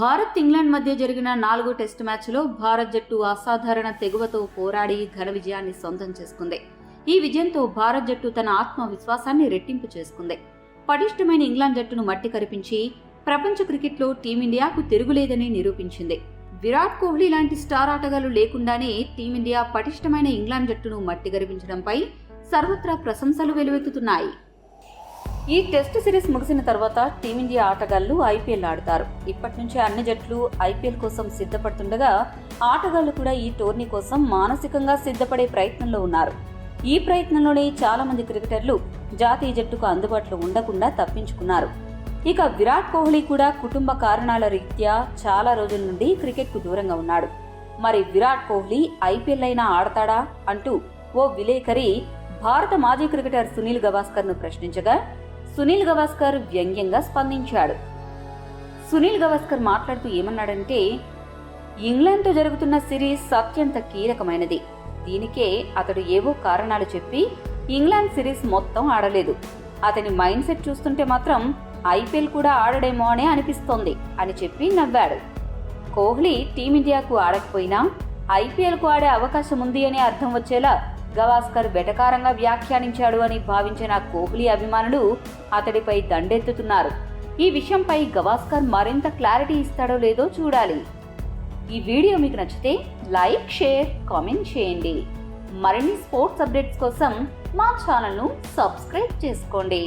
Bharat England మధ్య జరిగిన 4వ టెస్టు మ్యాచ్లో భారత్ జట్టు అసాధారణ తెగువతో పోరాడి ఘన విజయాన్ని సొంతం చేసుకుంది. ఈ విజయంతో భారత్ జట్టు తన ఆత్మవిశ్వాసాన్ని రెట్టింపు చేసుకుంది. పటిష్టమైన ఇంగ్లాండ్ జట్టును మట్టి కరిపించి ప్రపంచ క్రికెట్లో టీమిండియాకు తిరుగులేదని నిరూపించింది. విరాట్ కోహ్లీ లాంటి స్టార్ ఆటగాళ్లు లేకుండానే టీమిండియా పటిష్టమైన ఇంగ్లాండ్ జట్టును మట్టి కరిపించడంపై సర్వత్రా ప్రశంసలు వెలువెత్తుతున్నాయి. ఈ టెస్ట్ సిరీస్ ముగిసిన తర్వాత టీమిండియా ఆటగాళ్లు ఐపీఎల్ ఆడతారు. ఇప్పటి నుంచే అన్ని జట్లు ఐపీఎల్ కోసం సిద్ధపడుతుండగా ఆటగాళ్లు కూడా ఈ టోర్నీ కోసం మానసికంగా సిద్ధపడే ప్రయత్నంలో ఉన్నారు. ఈ ప్రయత్నంలోనే చాలా మంది క్రికెటర్లు జాతీయ జట్టుకు అందుబాటులో ఉండకుండా తప్పించుకున్నారు. ఇక విరాట్ కోహ్లీ కూడా కుటుంబ కారణాల రీత్యా చాలా రోజుల నుండి క్రికెట్కు దూరంగా ఉన్నాడు. మరి విరాట్ కోహ్లీ ఐపీఎల్ అయినా ఆడతాడా అంటూ ఓ విలేకరి భారత మాజీ క్రికెటర్ సునీల్ గవాస్కర్ను ప్రశ్నించగా సునీల్ గవాస్కర్ వ్యంగ్యంగా స్పందించాడు. సునీల్ గవాస్కర్ మాట్లాడుతూ ఏమన్నాడంటే, ఇంగ్లాండ్తో జరుగుతున్న సిరీస్ అత్యంత కీలకమైనది. దీనికే అతడు ఏవో కారణాలు చెప్పి ఇంగ్లాండ్ సిరీస్ మొత్తం ఆడలేదు. అతని మైండ్ సెట్ చూస్తుంటే మాత్రం ఐపీఎల్ కూడా ఆడడేమో అనే అనిపిస్తోంది అని చెప్పి నవ్వాడు. కోహ్లీ టీమిండియాకు ఆడకపోయినా ఐపీఎల్కు ఆడే అవకాశం ఉంది అని అర్థం వచ్చేలా గవాస్కర్ వెటకారంగా వ్యాఖ్యానించాడు అని భావించిన కోహ్లీ అభిమానులు అతడిపై దండెత్తుతున్నారు. ఈ విషయంపై గవాస్కర్ మరింత క్లారిటీ ఇస్తాడో లేదో చూడాలి. ఈ వీడియో మీకు నచ్చితే లైక్, షేర్, కామెంట్ చేయండి. మరిన్ని స్పోర్ట్స్ అప్డేట్స్ కోసం మా ఛానల్ను సబ్స్క్రైబ్ చేసుకోండి.